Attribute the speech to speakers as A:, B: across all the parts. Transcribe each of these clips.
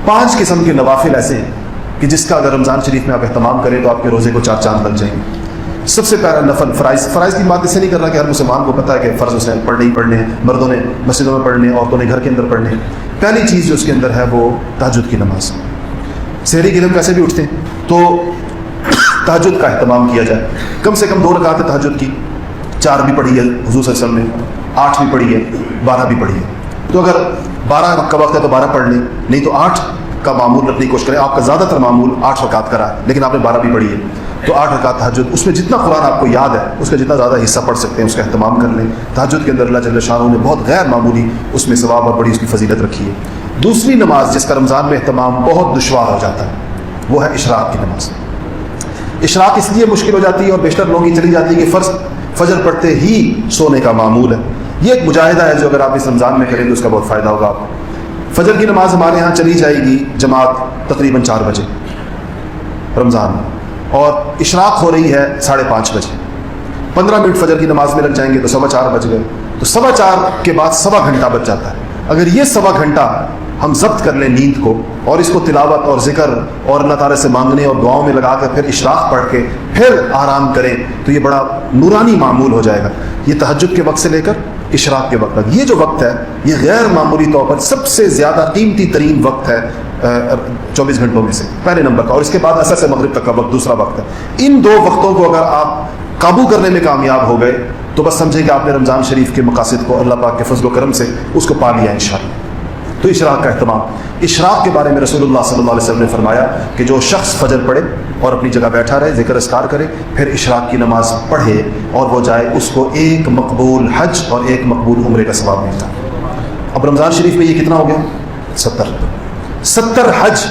A: 5 किस्म के नवाफिल ऐसे हैं कि जिसका अगर रमज़ान शरीफ में आप एहतमाम करें तो आपके रोज़े को 4 चांद लग जाएंगे। सबसे पहला नफल फ़राइज़ की बात इससे नहीं कर रहा कि हर मुसलमान को पता है कि फ़र्ज़ उसे पढ़ने ही पढ़ने हैं, मर्दों ने मस्जिदों में पढ़ने, औरतों ने घर के अंदर पढ़ने। पहली चीज़ जो उसके अंदर है वो तहज्जुद की नमाज। सहरी के दिन कैसे भी उठते हैं तो तहज्जुद का एहतमाम किया जाए, कम से कम 2 रकात तहज्जुद की। 4 भी पढ़ी है हुज़ूर सल्लल्लाहु अलैहि वसल्लम ने, 8 भी पढ़ी है, 12 भी पढ़ी है। तो अगर 12 का वक्त है तो 12 पढ़ लें, नहीं तो 8 का मामूल रखने की कोशिश करें। आपका ज़्यादातर मामूल 8 रकात करा है, लेकिन आपने 12 भी पढ़ी है तो 8 रकात तहज्जुद, उसमें जितना कुरान आपको याद है उसका जितना ज़्यादा हिस्सा पढ़ सकते हैं उसका एहतमाम कर लें। तहज्जुद के अंदर अल्लाह जल्ल शानहू ने बहुत गैर मामूली उसमें सवाब और बड़ी उसकी फजीलत रखी है। दूसरी नमाज जिसका रमज़ान में एहतमाम बहुत दुश्वार हो जाता है वो है इशराक की नमाज। इशराक इसलिए मुश्किल हो जाती है और बेशतर लोगों की चली जाती है कि फजर पढ़ते ही सोने का मामूल है। ये एक मुजाहिदा है जो अगर आप इस रमज़ान में करें तो उसका बहुत फ़ायदा होगा आपको। फजर की नमाज हमारे यहाँ चली जाएगी जमात तकरीबन 4 बजे रमज़ान में, और इशराक हो रही है 5:30 बजे। 15 मिनट फजर की नमाज में लग जाएंगे तो 4:15 बज गए, तो 4:15 के बाद 1.25 घंटा बच जाता है। अगर ये 1.25 घंटा हम जब्त कर लें नींद को और इसको तिलावत और जिक्र और अल्लाह ताला से मांगने और दुआओं में लगा कर फिर इशराक पढ़ के फिर आराम करें तो ये बड़ा नूरानी मामूल हो जाएगा। ये तहज्जुद के वक्त से लेकर इशराक के वक्त तक ये जो वक्त है ये गैर मामूली तौर पर सबसे ज़्यादा कीमती तरीन वक्त है 24 घंटों में से, पहले नंबर का। और इसके बाद असर से मगरिब तक का वक्त दूसरा वक्त है। इन 2 वक्तों को अगर आप काबू करने में कामयाब हो गए तो बस समझे कि आपने रमज़ान शरीफ के मकासद को अल्लाह पाक के फजल करम से उसको पा लिया इंशाअल्लाह। तो इशराक का एहतमाम। इशराक के बारे में रसूलुल्लाह सल्लल्लाहु अलैहि वसल्लम ने फरमाया कि जो शख्स फजर पढ़े और अपनी जगह बैठा रहे, जिक्र अस्कार करे, फिर इशराक की नमाज पढ़े और वो जाए, उसको 1 मकबूल हज और 1 मकबूल उम्रे का सवाब मिलता है। अब रमज़ान शरीफ में ये कितना हो गया? 70 हज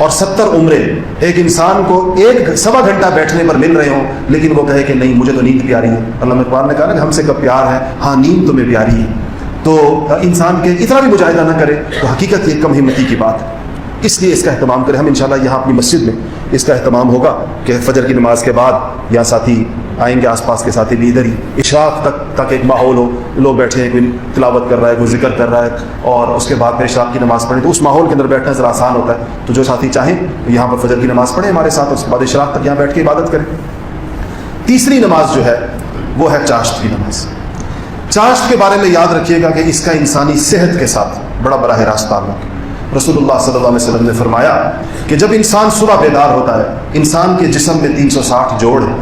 A: और 70 उम्रे एक इंसान को 1.25 घंटा बैठने पर मिल रहे हों, लेकिन वो कहे कि नहीं मुझे तो नींद प्यारी है। अल्लाह इकबाल ने कहा ना कि हमसे कब प्यार है, हाँ नींद तुम्हें प्यारी है। तो इंसान के इतना भी मुजाहिदा ना करे तो हकीकत ये कम हिम्मती की बात है। इसलिए इसका एहतमाम करें। हम इंशाल्लाह यहाँ अपनी मस्जिद में इसका एहतमाम होगा कि फजर की नमाज के बाद यहाँ साथी आएंगे, आसपास के साथी भी इधर ही इशराक तक एक माहौल हो, लोग बैठे हैं, कोई तिलावत कर रहा है, कोई जिक्र कर रहा है, और उसके बाद फिर इशराक की नमाज़ पढ़ें। तो उस माहौल के अंदर बैठना ज़रा आसान होता है। तो जो साथी चाहें तो यहाँ पर फजर की नमाज़ पढ़ें हमारे साथ, उसके बाद इशराक तक यहाँ बैठ के इबादत करें। तीसरी नमाज जो है वो है चाश्त की नमाज। चाश्त के बारे में याद रखिएगा कि इसका इंसानी सेहत के साथ बड़ा बराह रास्त ताल्लुक है। रसूलुल्लाह सल्लल्लाहु अलैहि वसल्लम ने फरमाया कि जब इंसान सुबह बेदार होता है, इंसान के जिस्म में 360 जोड़ है,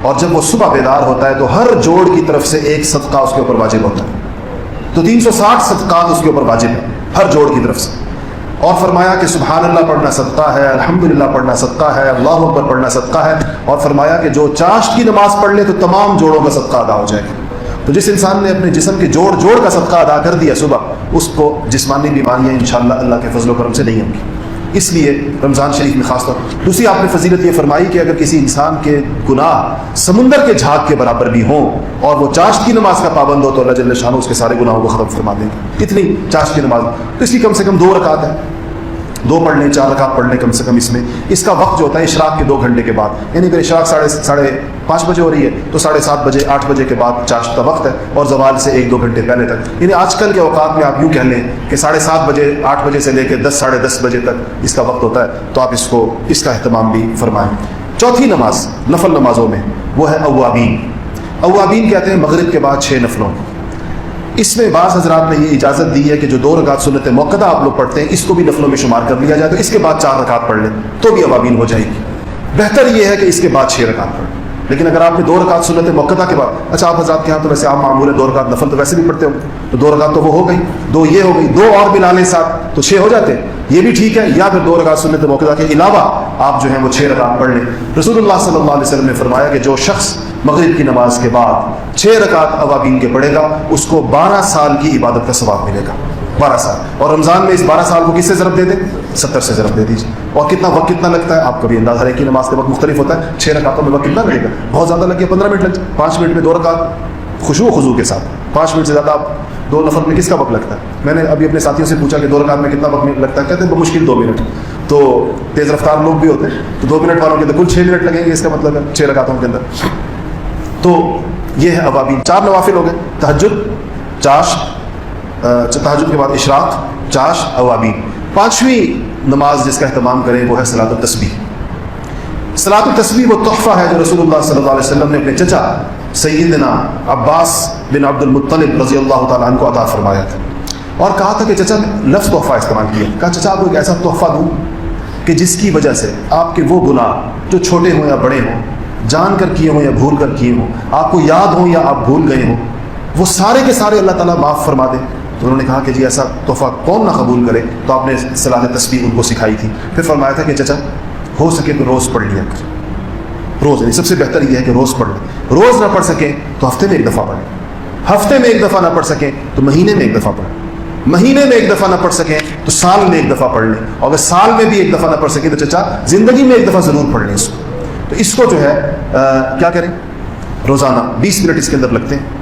A: और जब वो सुबह बेदार होता है तो हर जोड़ की तरफ से एक सदका उसके ऊपर वाजिब होता है। तो 360 सदकात उसके ऊपर वाजिब है हर जोड़ की तरफ से। और फरमाया कि सुभान अल्लाह पढ़ना सदका है, अल्हम्दुलिल्लाह पढ़ना सदका है, अल्लाहु अकबर पढ़ना सदका है। और फरमाया कि जो चाश्त की नमाज पढ़ ले तो तमाम जोड़ों का सदका अदा हो जाएगा। तो जिस इंसान ने अपने जिस्म के जोड़ का सदका अदा कर दिया सुबह, उसको जिस्मानी बीमारियां इंशाअल्लाह अल्लाह के फजल करम से नहीं होंगी। इसलिए रमज़ान शरीफ में खासतौर दूसरी आपने फजीलत ये फरमाई कि अगर किसी इंसान के गुनाह समुंदर के झाग के बराबर भी हों और वो चाश्त की नमाज का पाबंद हो तो अल्लाह जल्ल शानहू उसके सारे गुनाहों को ख़त्म फरमा देंगे। इतनी चाश्त की नमाज, तो इसकी कम से कम 2 रकात है, 2 पढ़ लें, 4 रकात पढ़ लें कम से कम। इसमें इसका वक्त जो होता है इशराक के 2 घंटे के बाद, यानी अगर इशराक 5:30 बजे हो रही है तो 7:30 बजे 8 बजे के बाद चाश्त का वक्त है, और ज़वाल से 1-2 घंटे पहले तक। यानी आजकल के औकात में आप यूँ कह लें कि 7:30 बजे 8 बजे से लेकर 10 साढ़े 10 बजे तक इसका वक्त होता है। तो आप इसका एहतमाम भी फरमाएँ। चौथी नमाज नफल नमाजों में वो है अव्वाबीन। अव्वाबीन कहते हैं मगरिब के बाद 6 नफलों। इसमें बाज़ हज़रात ने ये इजाज़त दी है कि जो 2 रकात सुन्नत मुअक्कदा आप लोग पढ़ते हैं इसको भी नफलों में शुमार कर लिया जाए, तो इसके बाद 4 रकात पढ़ लें तो भी अवाबीन हो जाएगी। बेहतर ये है कि इसके बाद 6 रकात पढ़। लेकिन अगर आपने 2 रकात सुन्नत मुअक्कदा के बाद, अच्छा आप हज़रात के यहाँ तो वैसे आम मामूल है 2 रकात नफल तो वैसे भी पढ़ते हो, तो 2 रकात तो वो हो गई, 2 ये हो गई, 2 और मिला लें साथ तो 6 हो जाते हैं, ये भी ठीक है। या फिर 2 रकात सुन्नत मुअक्कदा के अलावा आप जो है वो 6 रकात पढ़ लें। रसूलुल्लाह सल्लल्लाहु अलैहि वसल्लम ने फरमाया कि जो शख्स मगरिब की नमाज के बाद 6 रकात अवाबीन के पढ़ेगा उसको 12 साल की इबादत का सवाब मिलेगा। 12 साल। और रमज़ान में इस 12 साल को किससे ज़रब दे दें? 70 से ज़रब दे दीजिए। और कितना वक्त कितना लगता है आपका भी अंदाज़ा है कि नमाज के वक्त मुख्तलिफ होता है। 6 रकातों में वक्त कितना लगेगा? बहुत ज़्यादा लगे, 15 मिनट लग, 5 मिनट में 2 रकात खुशू के साथ। 5 मिनट से ज़्यादा आप 2 नफल में किसका वक्त लगता है? मैंने अभी अपने साथियों से पूछा कि 2 रकात में कितना वक्त लगता है, कहते हैं मुश्किल 2 मिनट। तो तेज़ रफ्तार लोग भी होते हैं तो 2 मिनट वालों के अंदर कुल 6 मिनट लगेंगे, इसका मतलब है 6 रकातों के अंदर। तो ये है अवाबीन। 4 नवाफिल हो गए, तहज्जुद, तहज्जुद के बाद इशराक, चाश, अवाबीन। 5वीं نماز جس کا اہتمام کریں وہ ہے صلاۃ التسبیح۔ صلاۃ التسبیح وہ تحفہ ہے جو رسول اللہ صلی اللہ علیہ وسلم نے اپنے چچا سیدنا عباس بن عبد المطلب رضی اللہ تعالیٰ عنہ کو عطا فرمایا تھا، اور کہا تھا کہ چچا لفظ تحفہ استعمال کیا، کہا چچا آپ کو ایک ایسا تحفہ دوں کہ جس کی وجہ سے آپ کے وہ گناہ جو چھوٹے ہوں یا بڑے ہوں، جان کر کیے ہوں یا بھول کر کیے ہوں، آپ کو یاد ہوں یا آپ بھول گئے ہوں، وہ سارے کے سارے اللہ تعالیٰ معاف فرما دیں۔ تو انہوں نے کہا کہ جی ایسا تحفہ کون نہ قبول کرے، تو آپ نے صلاۃ تسبیح ان کو سکھائی تھی۔ پھر فرمایا تھا کہ چچا ہو سکے تو روز پڑھ لیا کر، روز، یعنی سب سے بہتر یہ ہے کہ روز پڑھ لیں، روز نہ پڑھ سکیں تو ہفتے میں ایک دفعہ پڑھیں، ہفتے میں ایک دفعہ نہ پڑھ سکیں تو مہینے میں ایک دفعہ پڑھیں، مہینے میں ایک دفعہ نہ پڑھ سکیں تو سال میں ایک دفعہ پڑھ لیں، اور اگر سال میں بھی ایک دفعہ نہ پڑھ سکیں تو چچا زندگی میں ایک دفعہ ضرور پڑھ لیں اس کو۔ تو اس کو جو ہے کیا کریں، روزانہ 20 منٹ اس کے اندر لگتے ہیں،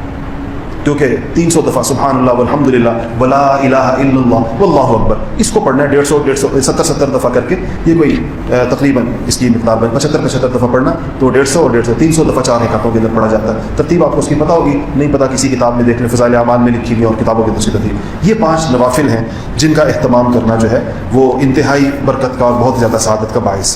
A: کیونکہ 300 دفعہ سبحان اللہ والحمد للہ ولا الہ الا اللہ واللہ اکبر، اس کو پڑھنا ہے 150 70 دفعہ کر کے، یہ کوئی تقریباً اس کی مقدار 75 دفعہ پڑھنا، تو 150 اور 300 دفعہ 4 رکعتوں کے اندر پڑھا جاتا ہے۔ ترتیب آپ کو اس کی پتہ ہوگی، نہیں پتہ کسی کتاب میں دیکھ لیں، فضائل اعمال میں لکھی ہوئی اور کتابوں کی دوسری ترتیب۔ یہ 5 نوافل ہیں جن کا اہتمام کرنا جو ہے وہ انتہائی برکت کا اور بہت زیادہ سعادت کا باعث